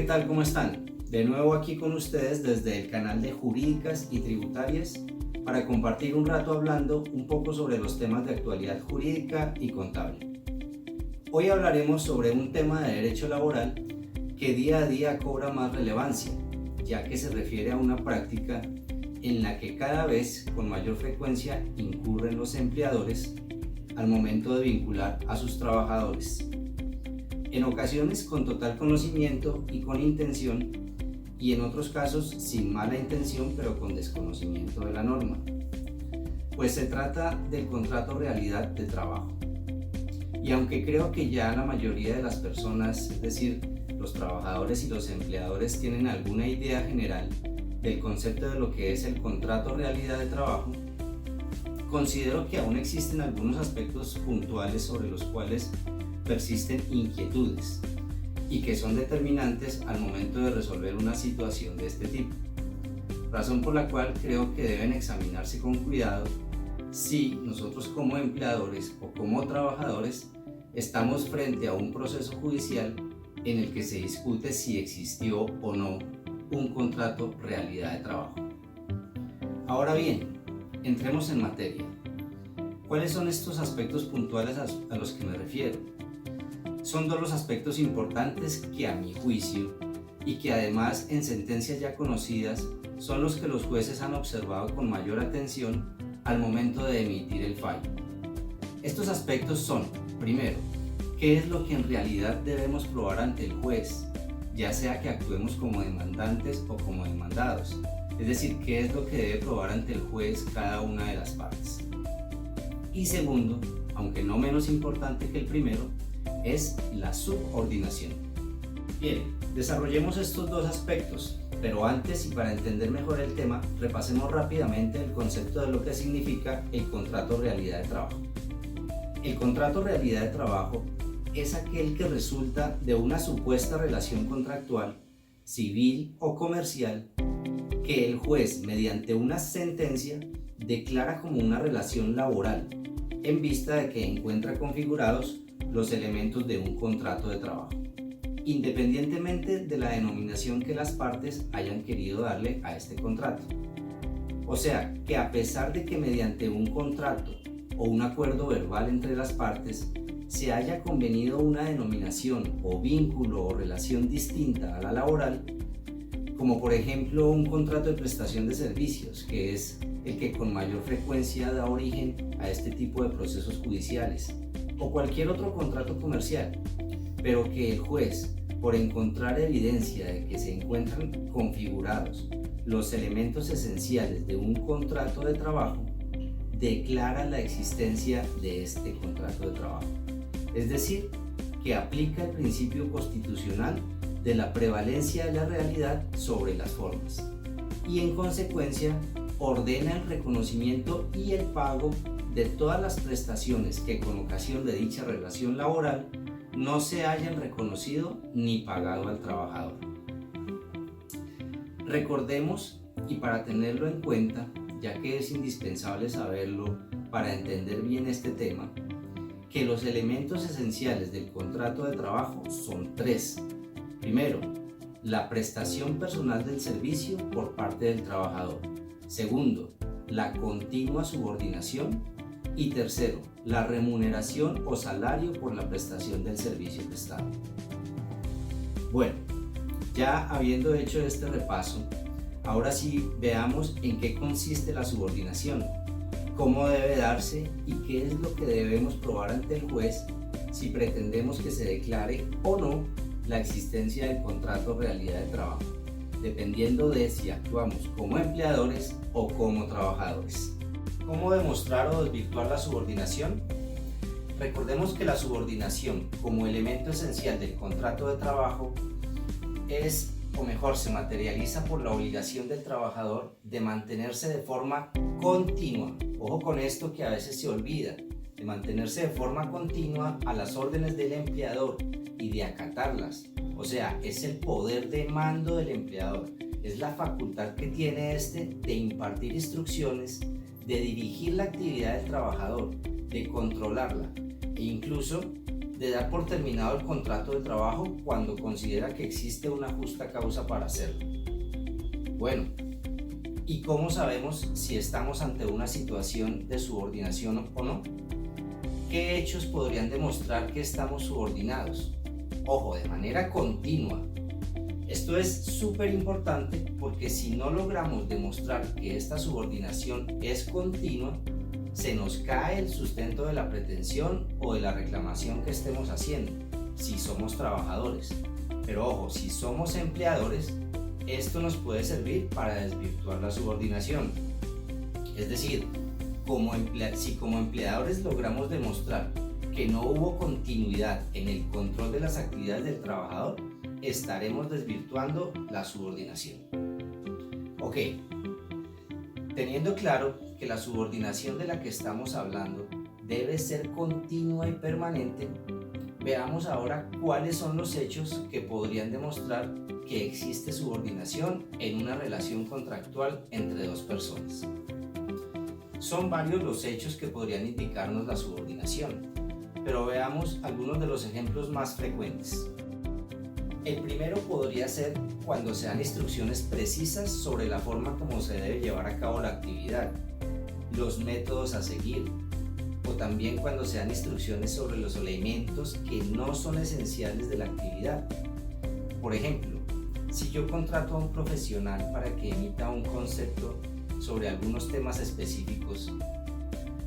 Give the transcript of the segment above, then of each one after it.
¿qué tal? ¿Cómo están? De nuevo aquí con ustedes desde el canal de Jurídicas y Tributarias para compartir un rato hablando un poco sobre los temas de actualidad jurídica y contable. Hoy hablaremos sobre un tema de derecho laboral que día a día cobra más relevancia, ya que se refiere a una práctica en la que cada vez con mayor frecuencia incurren los empleadores al momento de vincular a sus trabajadores. En ocasiones con total conocimiento y con intención, y en otros casos sin mala intención pero con desconocimiento de la norma. Pues se trata del contrato realidad de trabajo. Y aunque creo que ya la mayoría de las personas, es decir, los trabajadores y los empleadores tienen alguna idea general del concepto de lo que es el contrato realidad de trabajo, considero que aún existen algunos aspectos puntuales sobre los cuales persisten inquietudes y que son determinantes al momento de resolver una situación de este tipo, razón por la cual creo que deben examinarse con cuidado si nosotros como empleadores o como trabajadores estamos frente a un proceso judicial en el que se discute si existió o no un contrato realidad de trabajo. Ahora bien, entremos en materia. ¿Cuáles son estos aspectos puntuales a los que me refiero? Son dos los aspectos importantes que a mi juicio y que además en sentencias ya conocidas son los que los jueces han observado con mayor atención al momento de emitir el fallo. Estos aspectos son, primero, ¿qué es lo que en realidad debemos probar ante el juez, ya sea que actuemos como demandantes o como demandados? Es decir, ¿qué es lo que debe probar ante el juez cada una de las partes? Y segundo, aunque no menos importante que el primero, es la subordinación. Bien, desarrollemos estos dos aspectos, pero antes y para entender mejor el tema, repasemos rápidamente el concepto de lo que significa el contrato realidad de trabajo. El contrato realidad de trabajo es aquel que resulta de una supuesta relación contractual, civil o comercial, que el juez, mediante una sentencia, declara como una relación laboral, en vista de que encuentra configurados los elementos de un contrato de trabajo, independientemente de la denominación que las partes hayan querido darle a este contrato. O sea, que a pesar de que mediante un contrato o un acuerdo verbal entre las partes se haya convenido una denominación o vínculo o relación distinta a la laboral, como por ejemplo un contrato de prestación de servicios, que es el que con mayor frecuencia da origen a este tipo de procesos judiciales, o cualquier otro contrato comercial, pero que el juez, por encontrar evidencia de que se encuentran configurados los elementos esenciales de un contrato de trabajo, declara la existencia de este contrato de trabajo. Es decir, que aplica el principio constitucional de la prevalencia de la realidad sobre las formas y en consecuencia ordena el reconocimiento y el pago de todas las prestaciones que con ocasión de dicha relación laboral no se hayan reconocido ni pagado al trabajador. Recordemos, y para tenerlo en cuenta, ya que es indispensable saberlo para entender bien este tema, que los elementos esenciales del contrato de trabajo son tres. Primero, la prestación personal del servicio por parte del trabajador. Segundo, la continua subordinación. Y tercero, la remuneración o salario por la prestación del servicio prestado. Bueno, ya habiendo hecho este repaso, ahora sí veamos en qué consiste la subordinación, cómo debe darse y qué es lo que debemos probar ante el juez si pretendemos que se declare o no la existencia del contrato realidad de trabajo, dependiendo de si actuamos como empleadores o como trabajadores. ¿Cómo demostrar o desvirtuar la subordinación? Recordemos que la subordinación como elemento esencial del contrato de trabajo es, o mejor, se materializa por la obligación del trabajador de mantenerse de forma continua, ojo con esto que a veces se olvida, de mantenerse de forma continua a las órdenes del empleador y de acatarlas. O sea, es el poder de mando del empleador, es la facultad que tiene este de impartir instrucciones, de dirigir la actividad del trabajador, de controlarla e incluso de dar por terminado el contrato de trabajo cuando considera que existe una justa causa para hacerlo. Bueno, ¿y cómo sabemos si estamos ante una situación de subordinación o no? ¿Qué hechos podrían demostrar que estamos subordinados? Ojo, de manera continua. Esto es súper importante porque si no logramos demostrar que esta subordinación es continua, se nos cae el sustento de la pretensión o de la reclamación que estemos haciendo, si somos trabajadores. Pero ojo, si somos empleadores, esto nos puede servir para desvirtuar la subordinación. Es decir, si como empleadores logramos demostrar que no hubo continuidad en el control de las actividades del trabajador, estaremos desvirtuando la subordinación. Ok, teniendo claro que la subordinación de la que estamos hablando debe ser continua y permanente, veamos ahora cuáles son los hechos que podrían demostrar que existe subordinación en una relación contractual entre dos personas. Son varios los hechos que podrían indicarnos la subordinación, pero veamos algunos de los ejemplos más frecuentes. El primero podría ser cuando se dan instrucciones precisas sobre la forma como se debe llevar a cabo la actividad, los métodos a seguir, o también cuando se dan instrucciones sobre los elementos que no son esenciales de la actividad. Por ejemplo, si yo contrato a un profesional para que emita un concepto sobre algunos temas específicos,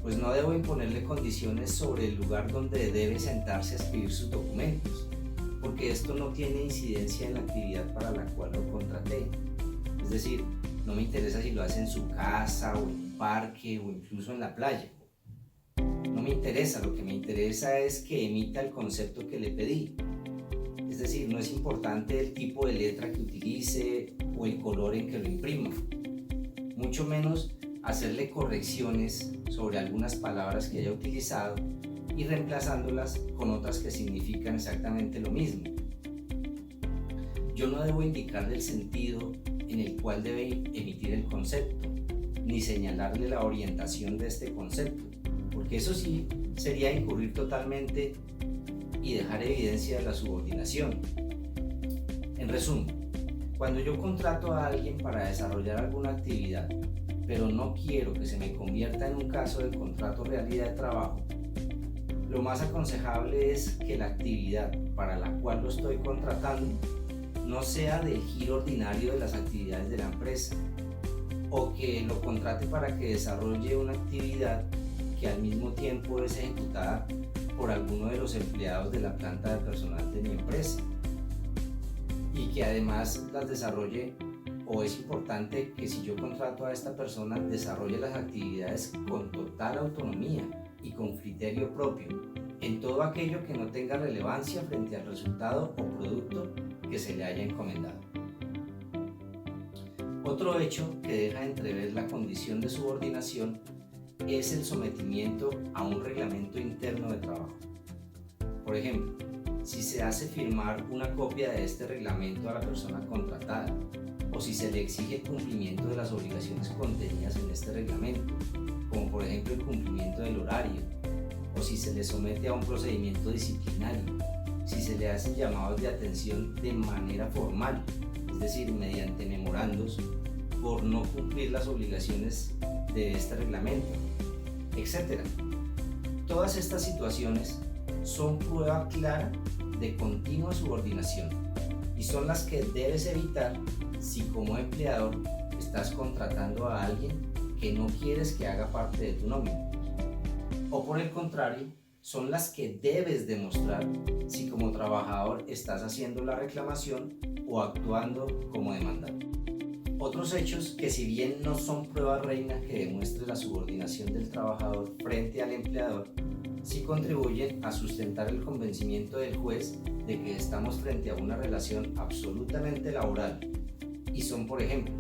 pues no debo imponerle condiciones sobre el lugar donde debe sentarse a escribir sus documentos, porque esto no tiene incidencia en la actividad para la cual lo contraté. Es decir, no me interesa si lo hace en su casa o en un parque o incluso en la playa. No me interesa, lo que me interesa es que emita el concepto que le pedí. Es decir, no es importante el tipo de letra que utilice o el color en que lo imprima. Mucho menos hacerle correcciones sobre algunas palabras que haya utilizado y reemplazándolas con otras que significan exactamente lo mismo. Yo no debo indicarle el sentido en el cual debe emitir el concepto, ni señalarle la orientación de este concepto, porque eso sí sería incurrir totalmente y dejar evidencia de la subordinación. En resumen, cuando yo contrato a alguien para desarrollar alguna actividad, pero no quiero que se me convierta en un caso de contrato realidad de trabajo, lo más aconsejable es que la actividad para la cual lo estoy contratando no sea del giro ordinario de las actividades de la empresa, o que lo contrate para que desarrolle una actividad que al mismo tiempo es ejecutada por alguno de los empleados de la planta de personal de mi empresa, y que además las desarrolle, o es importante que si yo contrato a esta persona desarrolle las actividades con total autonomía y con criterio propio en todo aquello que no tenga relevancia frente al resultado o producto que se le haya encomendado. Otro hecho que deja entrever la condición de subordinación es el sometimiento a un reglamento interno de trabajo. Por ejemplo, si se hace firmar una copia de este reglamento a la persona contratada, o si se le exige el cumplimiento de las obligaciones contenidas en este reglamento, como por ejemplo el cumplimiento del horario, o si se le somete a un procedimiento disciplinario, si se le hacen llamados de atención de manera formal, es decir, mediante memorandos, por no cumplir las obligaciones de este reglamento, etc. Todas estas situaciones son prueba clara de continua subordinación y son las que debes evitar si como empleador estás contratando a alguien que no quieres que haga parte de tu nómina. O por el contrario, son las que debes demostrar si como trabajador estás haciendo la reclamación o actuando como demandante. Otros hechos que si bien no son prueba reina que demuestre la subordinación del trabajador frente al empleador, sí contribuyen a sustentar el convencimiento del juez de que estamos frente a una relación absolutamente laboral y son, por ejemplo,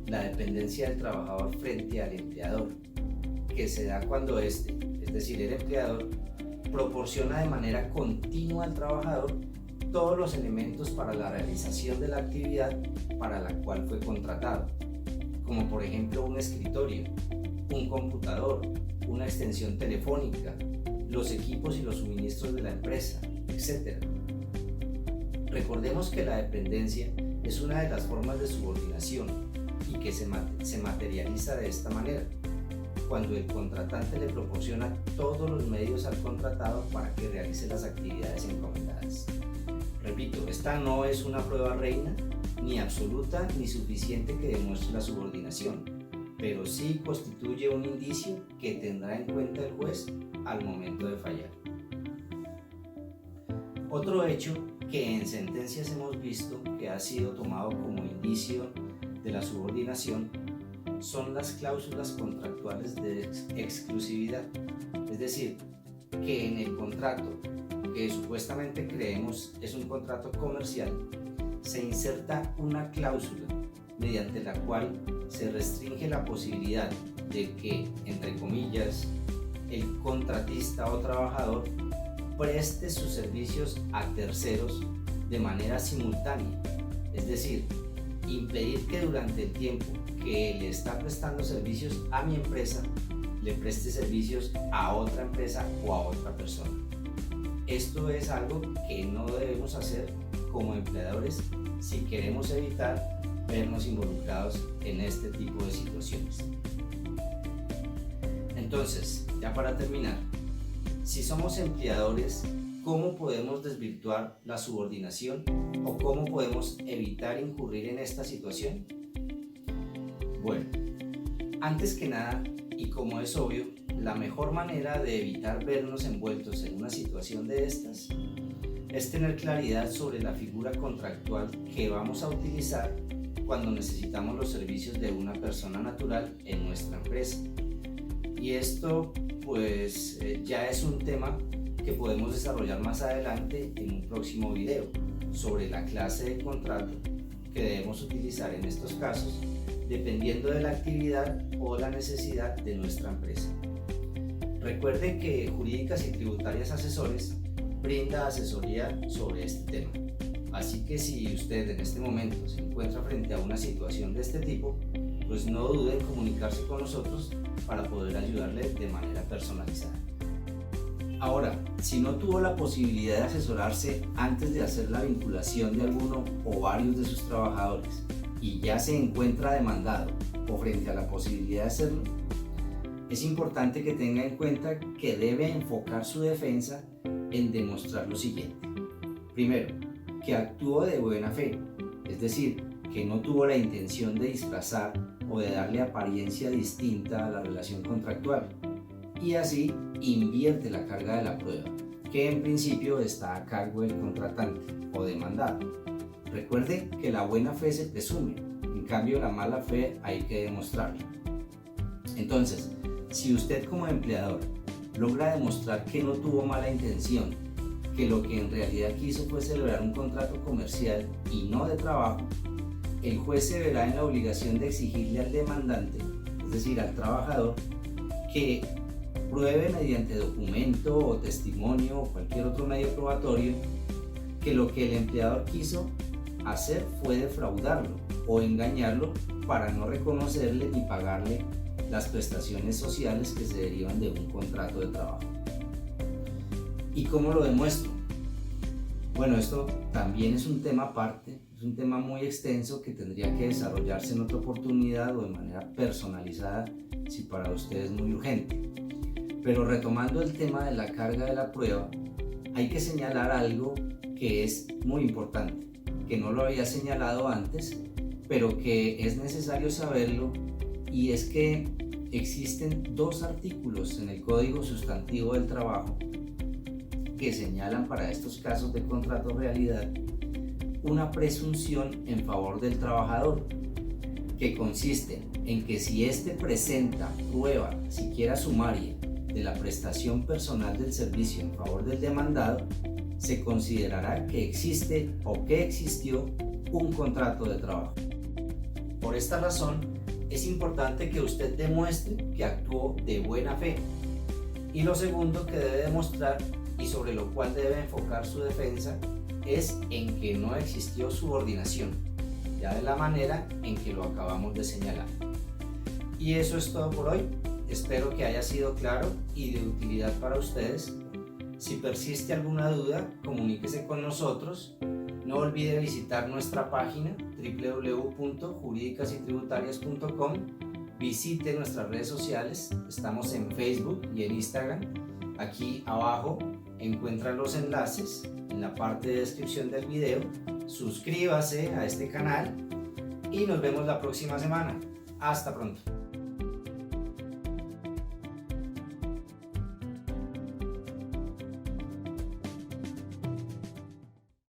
la dependencia del trabajador frente al empleador, que se da cuando éste, es decir, el empleador, proporciona de manera continua al trabajador todos los elementos para la realización de la actividad para la cual fue contratado, como por ejemplo un escritorio, un computador, una extensión telefónica, los equipos y los suministros de la empresa, etc. Recordemos que la dependencia es una de las formas de subordinación y que se materializa de esta manera, cuando el contratante le proporciona todos los medios al contratado para que realice las actividades encomendadas. Repito, esta no es una prueba reina, ni absoluta ni suficiente que demuestre la subordinación, pero sí constituye un indicio que tendrá en cuenta el juez al momento de fallar. Otro hecho que en sentencias hemos visto que ha sido tomado como indicio de la subordinación son las cláusulas contractuales de exclusividad, es decir, que en el contrato que supuestamente creemos es un contrato comercial, se inserta una cláusula mediante la cual se restringe la posibilidad de que, entre comillas, el contratista o trabajador preste sus servicios a terceros de manera simultánea, es decir, impedir que durante el tiempo que le está prestando servicios a mi empresa, le preste servicios a otra empresa o a otra persona. Esto es algo que no debemos hacer como empleadores si queremos evitar vernos involucrados en este tipo de situaciones. Entonces, ya para terminar, si somos empleadores, ¿cómo podemos desvirtuar la subordinación o cómo podemos evitar incurrir en esta situación? Bueno, antes que nada, y como es obvio, la mejor manera de evitar vernos envueltos en una situación de estas es tener claridad sobre la figura contractual que vamos a utilizar cuando necesitamos los servicios de una persona natural en nuestra empresa. Y esto pues ya es un tema que podemos desarrollar más adelante en un próximo video sobre la clase de contrato que debemos utilizar en estos casos, dependiendo de la actividad o la necesidad de nuestra empresa. Recuerden que Jurídicas y Tributarias Asesores brinda asesoría sobre este tema. Así que si usted en este momento se encuentra frente a una situación de este tipo, pues no dude en comunicarse con nosotros para poder ayudarle de manera personalizada. Ahora, si no tuvo la posibilidad de asesorarse antes de hacer la vinculación de alguno o varios de sus trabajadores y ya se encuentra demandado o frente a la posibilidad de hacerlo, es importante que tenga en cuenta que debe enfocar su defensa en demostrar lo siguiente. Primero, que actuó de buena fe, es decir, que no tuvo la intención de disfrazar o de darle apariencia distinta a la relación contractual, y así invierte la carga de la prueba, que en principio está a cargo del contratante o demandado. Recuerde que la buena fe se presume, en cambio la mala fe hay que demostrarla. Entonces, si usted como empleador logra demostrar que no tuvo mala intención, que lo que en realidad quiso fue celebrar un contrato comercial y no de trabajo, el juez se verá en la obligación de exigirle al demandante, es decir, al trabajador, que pruebe mediante documento o testimonio o cualquier otro medio probatorio que lo que el empleador quiso hacer fue defraudarlo o engañarlo para no reconocerle ni pagarle las prestaciones sociales que se derivan de un contrato de trabajo. ¿Y cómo lo demuestro? Bueno, esto también es un tema aparte, es un tema muy extenso que tendría que desarrollarse en otra oportunidad o de manera personalizada si para usted es muy urgente. Pero retomando el tema de la carga de la prueba, hay que señalar algo que es muy importante, que no lo había señalado antes, pero que es necesario saberlo, y es que existen dos artículos en el Código Sustantivo del Trabajo que señalan para estos casos de contrato realidad una presunción en favor del trabajador, que consiste en que si éste presenta prueba, siquiera sumaria, de la prestación personal del servicio en favor del demandado, se considerará que existe o que existió un contrato de trabajo. Por esta razón, es importante que usted demuestre que actuó de buena fe. Y lo segundo que debe demostrar, y sobre lo cual debe enfocar su defensa, es en que no existió subordinación, ya de la manera en que lo acabamos de señalar. Y eso es todo por hoy. espero que haya sido claro y de utilidad para ustedes. Si persiste alguna duda, comuníquese con nosotros. No olvide visitar nuestra página www.juridicasytributarias.com. Visite nuestras redes sociales, estamos en Facebook y en Instagram. Aquí abajo encuentran los enlaces en la parte de descripción del video. Suscríbase a este canal y nos vemos la próxima semana. Hasta pronto.